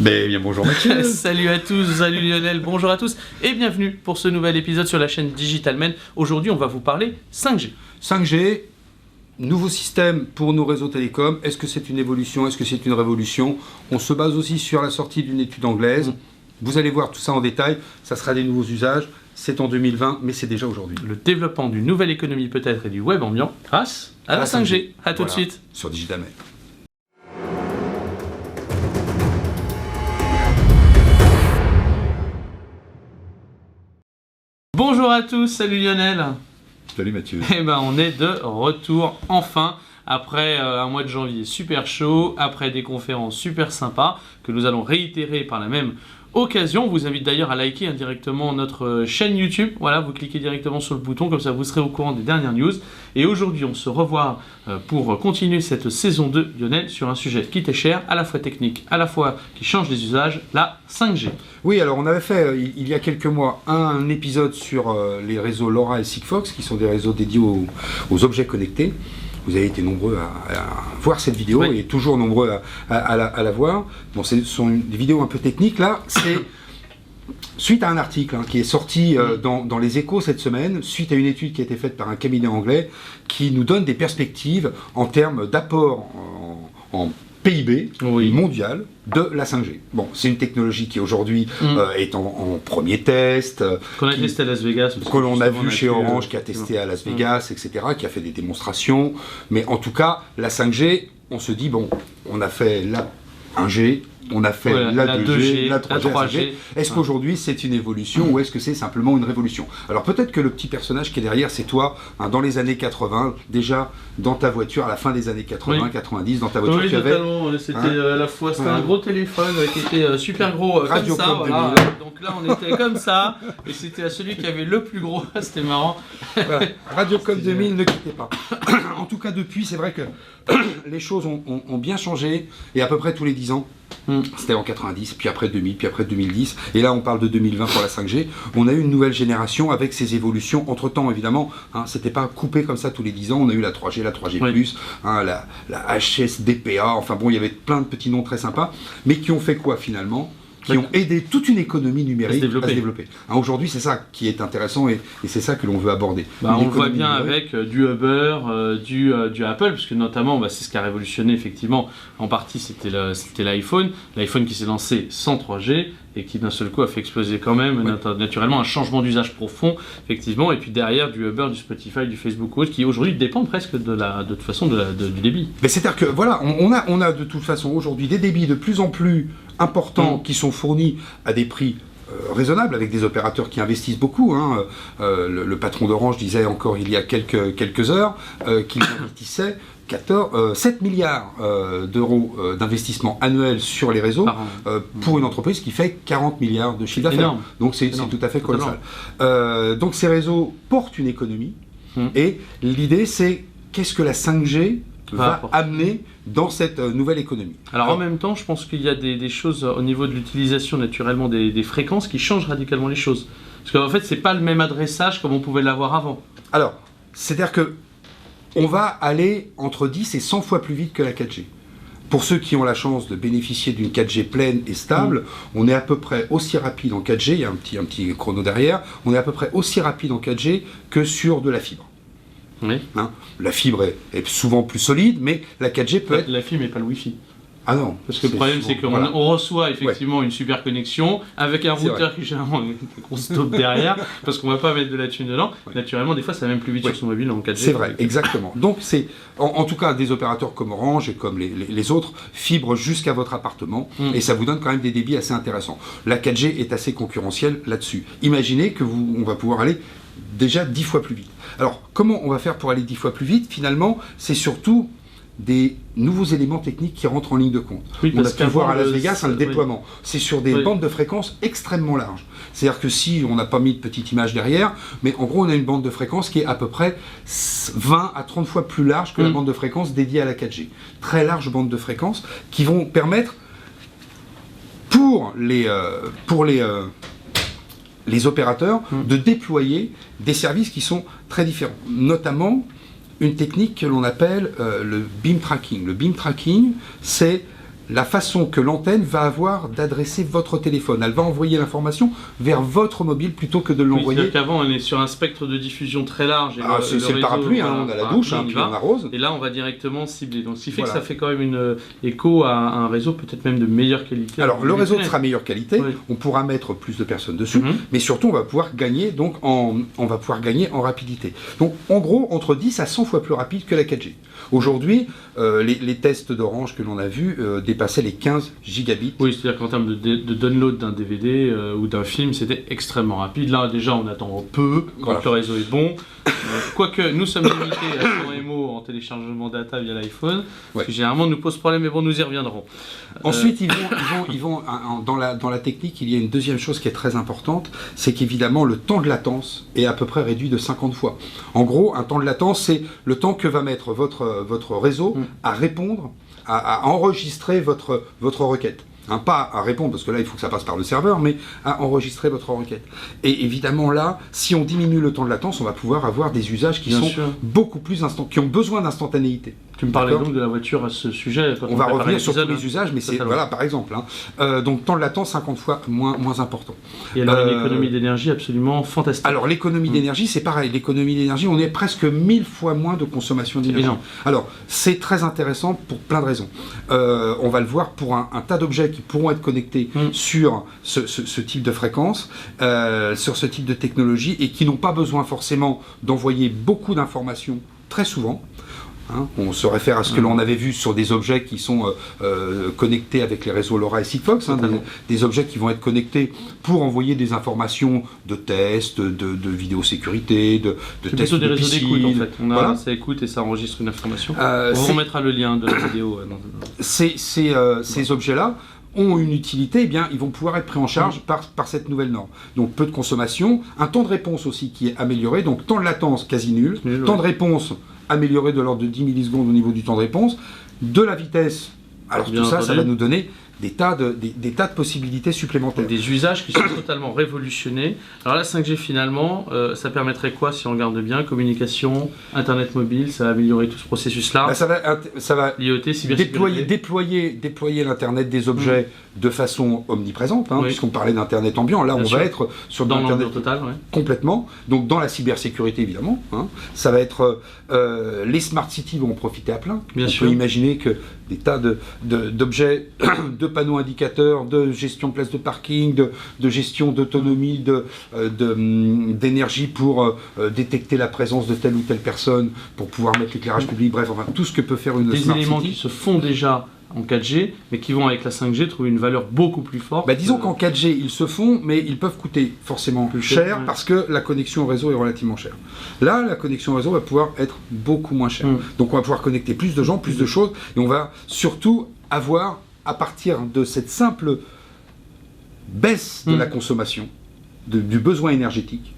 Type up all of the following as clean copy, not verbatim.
Ben bien bonjour Mathieu. Salut à tous, salut Lionel, bonjour à tous et bienvenue pour ce nouvel épisode sur la chaîne Digitalmen. Aujourd'hui on va vous parler 5G. 5G, nouveau système pour nos réseaux télécoms. Est-ce que c'est une évolution? Est-ce que c'est une révolution? On se base aussi sur la sortie d'une étude anglaise. Vous allez voir tout ça en détail, ça sera des nouveaux usages. C'est en 2020, mais c'est déjà aujourd'hui. Le développement d'une nouvelle économie peut-être et du web ambiant grâce à la 5G. À tout de suite. Sur Digitalmen. Bonjour à tous, salut Lionel. Salut Mathieu. Eh ben on est de retour enfin après un mois de janvier super chaud, après des conférences super sympas que nous allons réitérer par la même occasion. On vous invite d'ailleurs à liker indirectement notre chaîne YouTube. Voilà, vous cliquez directement sur le bouton, comme ça vous serez au courant des dernières news. Et aujourd'hui, on se revoit pour continuer cette saison 2, Lionel, sur un sujet qui t'est cher, à la fois technique, à la fois qui change les usages, la 5G. Oui, alors on avait fait il y a quelques mois un épisode sur les réseaux LoRa et Sigfox, qui sont des réseaux dédiés aux objets connectés. Vous avez été nombreux à voir cette vidéo, oui. Et toujours nombreux à la voir. Bon, ce sont des vidéos un peu techniques. Là, c'est suite à un article qui est sorti dans les Échos cette semaine, suite à une étude qui a été faite par un cabinet anglais qui nous donne des perspectives en termes d'apport en PIB mondial de la 5G. Bon, c'est une technologie qui aujourd'hui est en premier test. Qu'on a testé à Las Vegas. Que l'on a vu chez Orange, qui a testé à Las Vegas, etc., qui a fait des démonstrations. Mais en tout cas, la 5G, on se dit, bon, on a fait la 1G, on a fait la 2G, la 3G. Est-ce qu'aujourd'hui c'est une évolution ou est-ce que c'est simplement une révolution? Alors peut-être que le petit personnage qui est derrière, c'est toi, dans les années 80, déjà dans ta voiture, à la fin des années 80, 90, dans ta voiture, oui, tu avais... C'était à la fois, c'était un gros téléphone qui était super gros, Radio comme ça, Club voilà. 2000. Donc là on était comme ça, et c'était à celui qui avait le plus gros, c'était marrant. Voilà. Radio Club 2000, ne quittez pas. En tout cas depuis, c'est vrai que les choses ont bien changé, et à peu près tous les 10 ans, c'était en 90, puis après 2000, puis après 2010, et là on parle de 2020 pour la 5G. On a eu une nouvelle génération avec ses évolutions. Entre temps, évidemment, c'était pas coupé comme ça tous les 10 ans. On a eu la 3G, la 3G+, la HSDPA, enfin bon, il y avait plein de petits noms très sympas, mais qui ont fait quoi finalement? Qui ont aidé toute une économie numérique à se développer. Aujourd'hui, c'est ça qui est intéressant et c'est ça que l'on veut aborder. On le voit bien avec du Uber, du Apple, parce que notamment, c'est ce qui a révolutionné effectivement, en partie, c'était l'iPhone. L'iPhone qui s'est lancé sans 3G et qui d'un seul coup a fait exploser quand même naturellement un changement d'usage profond, effectivement, et puis derrière du Uber, du Spotify, du Facebook ou autre, qui aujourd'hui dépendent presque de toute façon du débit. Mais c'est-à-dire que voilà, on a de toute façon aujourd'hui des débits de plus en plus importants qui sont fournis à des prix raisonnables, avec des opérateurs qui investissent beaucoup. Le patron d'Orange disait encore il y a quelques heures qu'il investissait 7 milliards d'euros d'investissement annuel sur les réseaux pour une entreprise qui fait 40 milliards de chiffre d'affaires. Donc c'est tout à fait colossal. Donc ces réseaux portent une économie et l'idée c'est qu'est-ce que la 5G va amener dans cette nouvelle économie. Alors en même temps, je pense qu'il y a des choses au niveau de l'utilisation naturellement des fréquences qui changent radicalement les choses. Parce qu'en fait, c'est pas le même adressage comme on pouvait l'avoir avant. Alors, c'est-à-dire que on va aller entre 10 et 100 fois plus vite que la 4G. Pour ceux qui ont la chance de bénéficier d'une 4G pleine et stable, on est à peu près aussi rapide en 4G, il y a un petit chrono derrière, on est à peu près aussi rapide en 4G que sur de la fibre. Oui. La fibre est souvent plus solide, mais la 4G peut être... La fibre n'est pas le Wi-Fi. Ah non. Parce que le problème, c'est qu'on reçoit effectivement une super connexion avec un routeur qui généralement qu'on stoppe derrière, parce qu'on ne va pas mettre de la thune dedans. Naturellement, des fois, ça va même plus vite sur son mobile en 4G. C'est vrai, exactement. Donc, c'est en tout cas des opérateurs comme Orange et comme les autres fibrent jusqu'à votre appartement et ça vous donne quand même des débits assez intéressants. La 4G est assez concurrentielle là-dessus. Imaginez que on va pouvoir aller déjà 10 fois plus vite. Alors, comment on va faire pour aller 10 fois plus vite? Finalement, c'est surtout des nouveaux éléments techniques qui rentrent en ligne de compte. On a pu voir à Las Vegas le déploiement. C'est sur des bandes de fréquences extrêmement larges. C'est-à-dire que si on n'a pas mis de petite image derrière, mais en gros on a une bande de fréquence qui est à peu près 20 à 30 fois plus large que la bande de fréquence dédiée à la 4G. Très large bande de fréquences qui vont permettre pour les opérateurs de déployer des services qui sont très différents. Notamment une technique que l'on appelle le beam tracking. Le beam tracking, c'est la façon que l'antenne va avoir d'adresser votre téléphone. Elle va envoyer l'information vers votre mobile plutôt que de l'envoyer. C'est-à-dire qu'avant, on est sur un spectre de diffusion très large. C'est le parapluie, on a la douche, puis on arrose. Et là, on va directement cibler. Donc, ce qui fait que ça fait quand même une écho à un réseau peut-être même de meilleure qualité. Alors, le réseau sera meilleure qualité, on pourra mettre plus de personnes dessus, mais surtout, on va pouvoir gagner, en rapidité. Donc, en gros, entre 10 à 100 fois plus rapide que la 4G. Aujourd'hui, les tests d'Orange que l'on a vus dépassaient les 15 gigabits. Oui, c'est-à-dire qu'en termes de download d'un DVD ou d'un film, c'était extrêmement rapide. Là, déjà, on attend peu quand le réseau est bon. Quoique, nous sommes limités à 100 MO en téléchargement data via l'iPhone, ce qui généralement nous pose problème, mais bon, nous y reviendrons. Ensuite, ils vont dans la technique, il y a une deuxième chose qui est très importante, c'est qu'évidemment, le temps de latence est à peu près réduit de 50 fois. En gros, un temps de latence, c'est le temps que va mettre votre réseau à répondre, à enregistrer votre requête. Pas à répondre, parce que là, il faut que ça passe par le serveur, mais à enregistrer votre requête. Et évidemment, là, si on diminue le temps de latence, on va pouvoir avoir des usages qui sont beaucoup plus qui ont besoin d'instantanéité. Tu me parlais donc de la voiture à ce sujet. On va revenir sur tous les usages, mais c'est, voilà, par exemple. Donc, temps de latence 50 fois moins important. Et alors, une économie d'énergie absolument fantastique. Alors, l'économie d'énergie, c'est pareil. L'économie d'énergie, on est presque 1000 fois moins de consommation d'énergie. Alors, c'est très intéressant pour plein de raisons. On va le voir pour un tas d'objets qui pourront être connectés sur ce type de fréquence, sur ce type de technologie, et qui n'ont pas besoin forcément d'envoyer beaucoup d'informations très souvent. On se réfère à ce que l'on avait vu sur des objets qui sont connectés avec les réseaux LoRa et Sigfox, des objets qui vont être connectés pour envoyer des informations de tests, de vidéosécurité, de tests de piscine. C'est des réseaux d'écoute en fait. Ça écoute et ça enregistre une information. On vous remettra le lien de la vidéo. Ces objets-là ont une utilité, eh bien, ils vont pouvoir être pris en charge par cette nouvelle norme. Donc peu de consommation, un temps de réponse aussi qui est amélioré, donc temps de latence quasi nul, temps de réponse amélioré de l'ordre de 10 millisecondes au niveau du temps de réponse, de la vitesse. Alors tout ça, ça va nous donner des tas de possibilités supplémentaires. Des usages qui sont totalement révolutionnés. Alors la 5G finalement, ça permettrait quoi si on regarde bien? Communication, Internet mobile, ça va améliorer tout ce processus-là. Ça va l'IoT, cybersécurité. Déployer l'Internet des objets de façon omniprésente, puisqu'on parlait d'Internet ambiant. Là, on va être sur dans l'Internet total, complètement. Donc dans la cybersécurité, évidemment. Ça va être les smart cities vont en profiter à plein. On peut imaginer que des tas d'objets, de panneaux indicateurs, de gestion de places de parking, de gestion d'autonomie, d'énergie pour détecter la présence de telle ou telle personne, pour pouvoir mettre l'éclairage public, bref, enfin tout ce que peut faire une smart city. Des éléments qui se font déjà en 4G, mais qui vont avec la 5G trouver une valeur beaucoup plus forte. Disons qu'en 4G, ils se font, mais ils peuvent coûter forcément plus cher parce que la connexion au réseau est relativement chère. Là, la connexion au réseau va pouvoir être beaucoup moins chère. Donc on va pouvoir connecter plus de gens, plus de choses, et on va surtout avoir, à partir de cette simple baisse de la consommation, du besoin énergétique,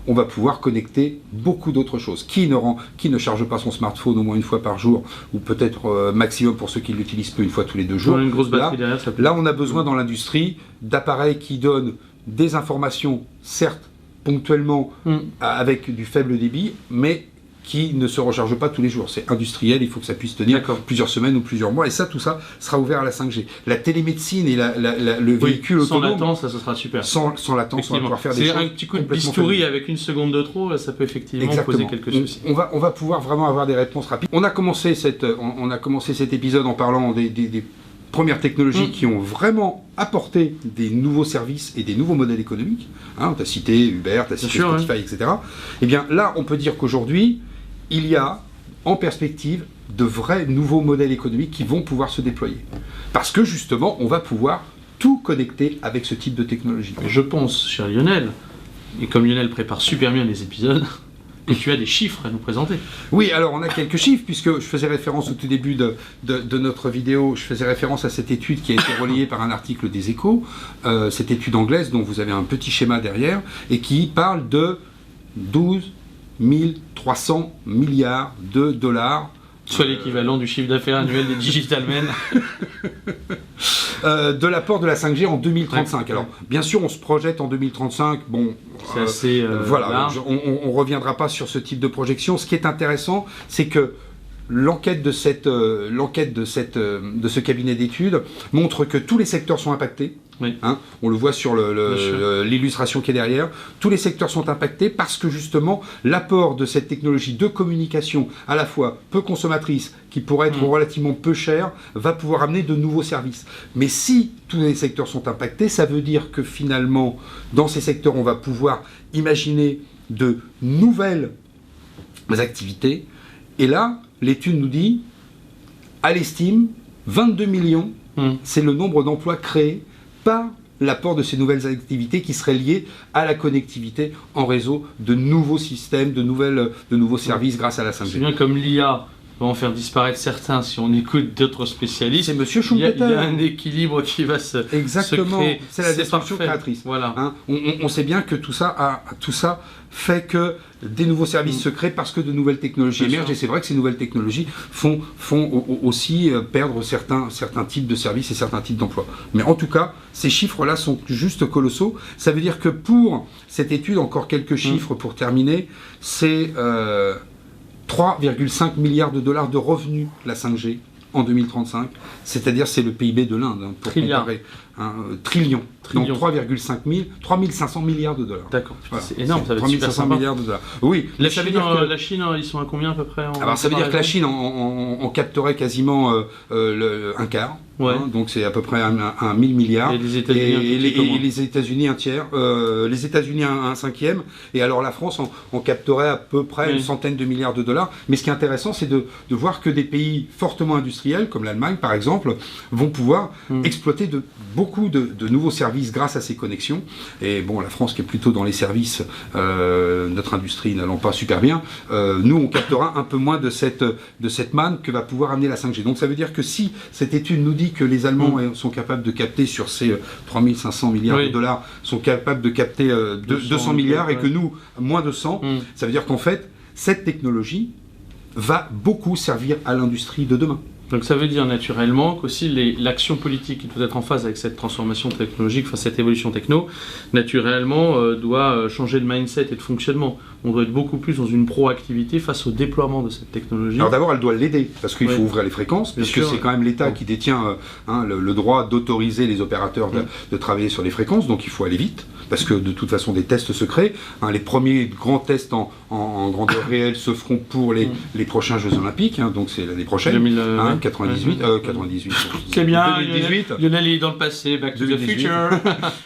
on va pouvoir connecter beaucoup d'autres choses. Qui ne charge pas son smartphone au moins une fois par jour, ou peut-être maximum pour ceux qui l'utilisent peu, une fois tous les 2 jours. Une grosse batterie derrière, ça peut... Là, on a besoin dans l'industrie d'appareils qui donnent des informations, certes, ponctuellement, avec du faible débit, mais qui ne se recharge pas tous les jours. C'est industriel, il faut que ça puisse tenir plusieurs semaines ou plusieurs mois, et tout ça sera ouvert à la 5G. La télémédecine et le véhicule autonome... Sans latence, ça sera super. Sans latence, on va pouvoir faire des choses... C'est un petit coup de bistouri avec une seconde de trop, ça peut effectivement poser quelques soucis. On va pouvoir vraiment avoir des réponses rapides. On a commencé cet épisode en parlant des premières technologies qui ont vraiment apporté des nouveaux services et des nouveaux modèles économiques. Tu as cité Uber, tu as cité Spotify, etc. Eh bien là, on peut dire qu'aujourd'hui, il y a en perspective de vrais nouveaux modèles économiques qui vont pouvoir se déployer. Parce que justement, on va pouvoir tout connecter avec ce type de technologie. Je pense, cher Lionel, et comme Lionel prépare super bien les épisodes, et tu as des chiffres à nous présenter. Oui, alors on a quelques chiffres, puisque je faisais référence au tout début de notre vidéo, je faisais référence à cette étude qui a été relayée par un article des Échos, cette étude anglaise dont vous avez un petit schéma derrière, et qui parle de 12 300 milliards de dollars. Soit l'équivalent du chiffre d'affaires annuel des Digitalmen. De l'apport de la 5G en 2035. Alors, bien sûr, on se projette en 2035. Bon, c'est assez voilà, on ne reviendra pas sur ce type de projection. Ce qui est intéressant, c'est que l'enquête de ce cabinet d'études montre que tous les secteurs sont impactés. Oui. On le voit sur l'illustration qui est derrière. Tous les secteurs sont impactés parce que justement l'apport de cette technologie de communication à la fois peu consommatrice, qui pourrait être relativement peu chère, va pouvoir amener de nouveaux services. Mais si tous les secteurs sont impactés, ça veut dire que finalement, dans ces secteurs, on va pouvoir imaginer de nouvelles activités. Et là, l'étude nous dit, à l'estime, 22 millions, c'est le nombre d'emplois créés par l'apport de ces nouvelles activités qui seraient liées à la connectivité en réseau, de nouveaux systèmes, de nouveaux services grâce à la 5G. C'est bien comme l'IA va en faire disparaître certains si on écoute d'autres spécialistes. C'est Monsieur Il y Schumpeter. a un équilibre qui va se créer. C'est la destruction parfait. créatrice. Voilà. On sait bien que tout ça fait que des nouveaux services se créent parce que de nouvelles technologies émergent, et c'est vrai que ces nouvelles technologies font aussi perdre certains types de services et certains types d'emplois. Mais en tout cas, ces chiffres-là sont juste colossaux. Ça veut dire que pour cette étude, encore quelques chiffres pour terminer, c'est 3,5 milliards de dollars de revenus, la 5G, en 2035. C'est-à-dire, c'est le PIB de l'Inde, pour comparer. Trillion. Donc 3,500 milliards de dollars. D'accord. Voilà. C'est énorme, ça va être 3 super 500 sympa. milliards de dollars. Oui. La Chine, ils sont à combien à peu près Alors ça veut dire que la Chine on capterait quasiment un quart. Ouais. Donc c'est à peu près un 1000 milliards. Et les États-Unis, et les États-Unis un tiers. Les États-Unis un cinquième. Et alors la France on capterait à peu près une centaine de milliards de dollars. Mais ce qui est intéressant, c'est de voir que des pays fortement industriels, comme l'Allemagne par exemple, vont pouvoir exploiter beaucoup de nouveaux services grâce à ces connexions. Et bon, la France qui est plutôt dans les services, notre industrie n'allant pas super bien, nous on captera un peu moins de cette manne que va pouvoir amener la 5G. Donc ça veut dire que si cette étude nous dit que les Allemands sont capables de capter sur ces 3500 milliards de dollars, sont capables de capter 200 milliards et que nous, moins de 100, ça veut dire qu'en fait, cette technologie va beaucoup servir à l'industrie de demain. Donc ça veut dire naturellement qu'aussi l'action politique qui doit être en phase avec cette transformation technologique, enfin cette évolution techno, naturellement doit changer de mindset et de fonctionnement. On doit être beaucoup plus dans une proactivité face au déploiement de cette technologie. Alors d'abord, elle doit l'aider, parce qu'il faut ouvrir les fréquences, puisque c'est quand même l'État qui détient le droit d'autoriser les opérateurs de travailler sur les fréquences, donc il faut aller vite, parce que de toute façon des tests se créent. Les premiers grands tests en grandeur réelle se feront pour les prochains Jeux Olympiques, donc c'est l'année prochaine. 98. C'est bien, 2018. Lionel est dans le passé, back to 2018. The future.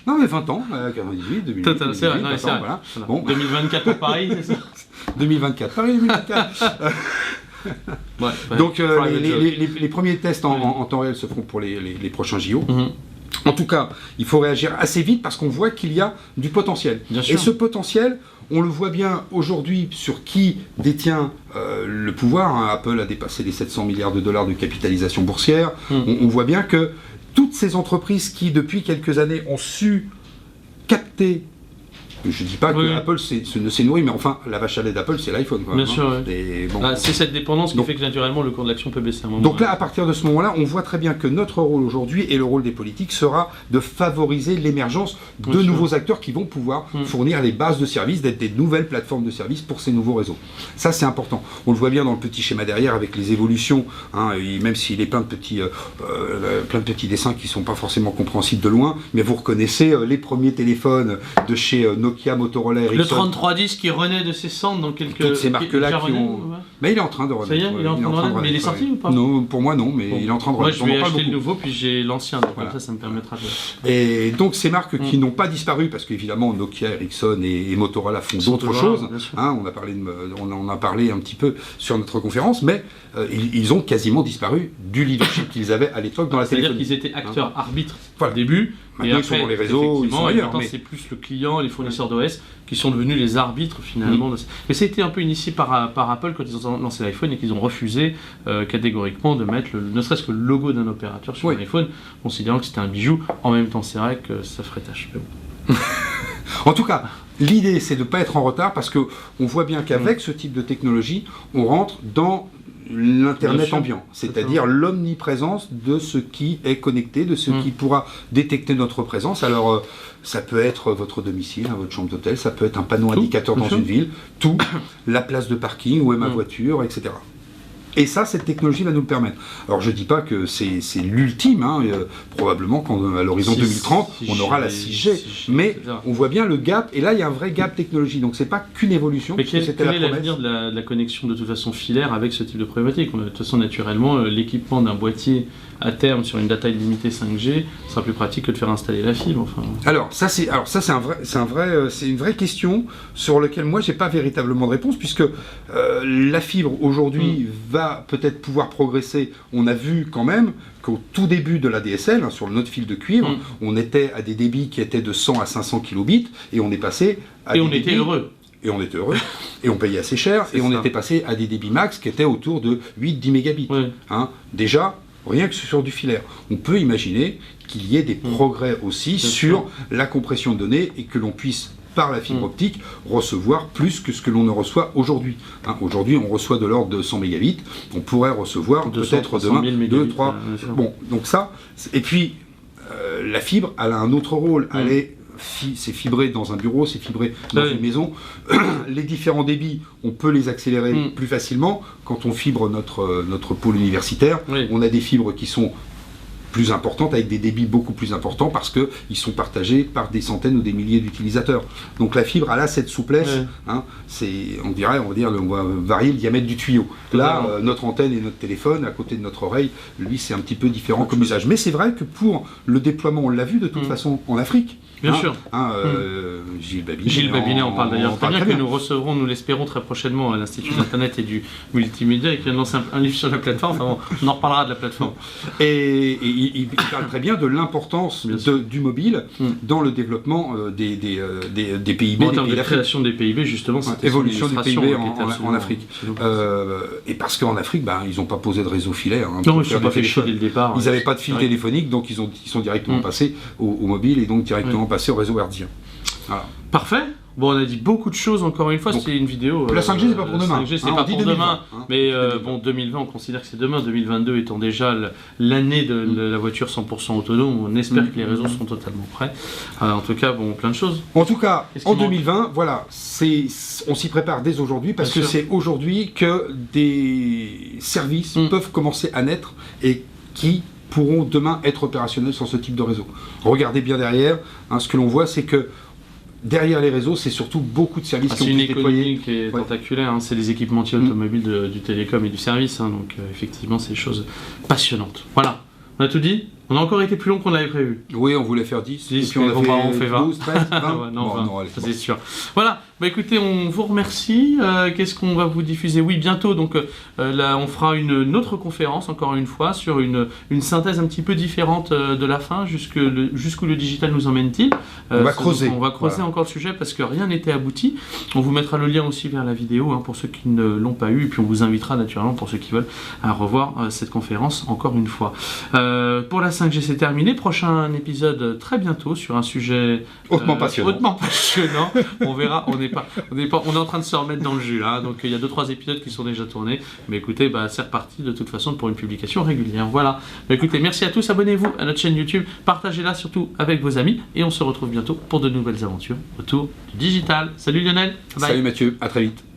Non mais 20 ans, 98, 2018. C'est vrai, c'est vrai. Voilà. Bon. 2024 pour Paris, c'est ça 2024, Paris 2024. Donc les premiers tests en temps réel se feront pour les prochains JO. En tout cas, il faut réagir assez vite parce qu'on voit qu'il y a du potentiel. Et ce potentiel, on le voit bien aujourd'hui sur qui détient le pouvoir. Apple a dépassé les 700 milliards de dollars de capitalisation boursière. On voit bien que toutes ces entreprises qui, depuis quelques années, ont su capter. Je ne dis pas que Apple ne s'est nourri, mais enfin, la vache à lait d'Apple, c'est l'iPhone. Bien sûr. C'est cette dépendance qui fait que naturellement le cours de l'action peut baisser à un moment. Donc là, à partir de ce moment-là, on voit très bien que notre rôle aujourd'hui et le rôle des politiques sera de favoriser l'émergence de nouveaux acteurs qui vont pouvoir fournir les bases de services, d'être des nouvelles plateformes de services pour ces nouveaux réseaux. Ça, c'est important. On le voit bien dans le petit schéma derrière avec les évolutions, et même s'il est plein de petits dessins qui ne sont pas forcément compréhensibles de loin, mais vous reconnaissez les premiers téléphones de chez Nokia, Motorola, Ericsson. Le 3310 qui renaît de ses cendres dans quelques... Toutes ces marques-là qui ont... Mais il est en train de renaître. Ça y est, il est en train de renaître, mais il est sorti ou pas? Non, pour moi non, mais il est en train de renaître. Moi je vais acheter le nouveau, puis j'ai l'ancien, donc comme ça me permettra de... Et donc ces marques qui n'ont pas disparu, parce qu'évidemment Nokia, Ericsson et Motorola font d'autres choses, on a parlé un petit peu sur notre conférence, mais ils ont quasiment disparu du leadership qu'ils avaient à l'époque dans la téléphonie. C'est-à-dire qu'ils étaient acteurs arbitres au début, maintenant, ils sont dans les réseaux, ils sont ailleurs. Maintenant, c'est plus le client, les fournisseurs d'OS qui sont devenus les arbitres finalement. Mais c'était un peu initié par Apple quand ils ont lancé l'iPhone et qu'ils ont refusé catégoriquement de mettre ne serait-ce que le logo d'un opérateur sur l'iPhone, considérant que c'était un bijou. En même temps, c'est vrai que ça ferait tâche. En tout cas, l'idée, c'est de ne pas être en retard parce qu'on voit bien qu'avec ce type de technologie, on rentre dans l'Internet ambiant, c'est-à-dire l'omniprésence de ce qui est connecté, de ce qui pourra détecter notre présence. Alors, ça peut être votre domicile, votre chambre d'hôtel, ça peut être un panneau indicateur dans une ville, la place de parking, où est ma voiture, etc. Et ça, cette technologie va nous le permettre. Alors, je ne dis pas que c'est l'ultime, hein, probablement à l'horizon 2030, on aura la 6G, mais on voit bien le gap, et là, il y a un vrai gap technologique, donc c'est pas qu'une évolution. Mais quel est l'avenir de la connexion de toute façon filaire avec ce type de problématique? De toute façon, naturellement, l'équipement d'un boîtier à terme sur une data illimitée 5G sera plus pratique que de faire installer la fibre. Enfin. Alors ça c'est une vraie question sur laquelle moi j'ai pas véritablement de réponse, puisque la fibre aujourd'hui va peut-être pouvoir progresser. On a vu quand même qu'au tout début de la DSL, hein, sur notre fil de cuivre, on était à des débits qui étaient de 100 à 500 kilobits, et on est passé à et on était heureux. Et on était heureux, et on payait assez cher, et on était passé à des débits max qui étaient autour de 8-10 mégabits. Hein, déjà, rien que sur du filaire. On peut imaginer qu'il y ait des progrès aussi sur la compression de données et que l'on puisse, par la fibre optique, recevoir plus que ce que l'on ne reçoit aujourd'hui. Hein, aujourd'hui, on reçoit de l'ordre de 100 mégabits, on pourrait recevoir peut-être demain 2, 3... Bon, donc ça... Et puis, la fibre, elle a un autre rôle. C'est fibré dans un bureau, c'est fibré dans une maison. Les différents débits, on peut les accélérer plus facilement. Quand on fibre notre pôle universitaire, on a des fibres qui sont plus importantes, avec des débits beaucoup plus importants, parce qu'ils sont partagés par des centaines ou des milliers d'utilisateurs. Donc la fibre, elle a cette souplesse, hein, on va varier le diamètre du tuyau. Là, notre antenne et notre téléphone, à côté de notre oreille, lui, c'est un petit peu différent comme usage. Mais c'est vrai que pour le déploiement, on l'a vu de toute façon en Afrique. Bien sûr. Gilles Babinet en parle d'ailleurs très bien, que nous recevrons, nous l'espérons très prochainement à l'Institut d'Internet et du Multimédia, et qui vient de lancer un livre sur la plateforme. Enfin, on en reparlera de la plateforme. Et il parle très bien de l'importance du mobile dans le développement des PIB. En termes de création des PIB, justement, c'était évolution des PIB en Afrique. Et parce qu'en Afrique, ils n'ont pas posé de réseau filaire. Hein, non, ils n'ont pas fait chier dès le départ. Ils n'avaient pas de fil téléphonique, donc ils sont directement passés au mobile et donc directement passés au réseau hertzien. Voilà. Parfait. Bon, on a dit beaucoup de choses, encore une fois, c'était une vidéo... La 5G, c'est pas pour demain. 5G, c'est pas pour demain, mais 2020, on considère que c'est demain. 2022 étant déjà l'année de la voiture 100% autonome, on espère que les réseaux seront totalement prêts. En tout cas, plein de choses. En tout cas, en 2020, voilà, on s'y prépare dès aujourd'hui, parce que c'est aujourd'hui que des services peuvent commencer à naître et qui pourront demain être opérationnels sur ce type de réseau. Regardez bien derrière, ce que l'on voit, c'est que derrière les réseaux, c'est surtout beaucoup de services qui ont été déployés. C'est une économie qui est tentaculaire, c'est les équipementiers automobiles du télécom et du service, donc effectivement, c'est des choses passionnantes. Voilà, on a tout dit. On a encore été plus long qu'on l'avait prévu. Oui, on voulait faire 10. Et puis on fait 20. 12, 13, 20. Non, 20, c'est sûr. Voilà, écoutez, on vous remercie. Qu'est-ce qu'on va vous diffuser? Oui, bientôt, donc là, on fera une autre conférence, encore une fois, sur une synthèse un petit peu différente de la fin, jusqu'où le digital nous emmène-t-il. On va creuser. On va creuser encore le sujet, parce que rien n'était abouti. On vous mettra le lien aussi vers la vidéo, pour ceux qui ne l'ont pas eu, et puis on vous invitera naturellement, pour ceux qui veulent, à revoir cette conférence encore une fois. Pour la 5G, c'est terminé. Prochain épisode très bientôt sur un sujet hautement passionnant. On verra. On est en train de se remettre dans le jus là. Donc il y a 2-3 épisodes qui sont déjà tournés. Mais écoutez, c'est reparti de toute façon pour une publication régulière. Voilà. Écoutez, merci à tous. Abonnez-vous à notre chaîne YouTube. Partagez-la surtout avec vos amis. Et on se retrouve bientôt pour de nouvelles aventures autour du digital. Salut Lionel. Bye. Salut Mathieu. À très vite.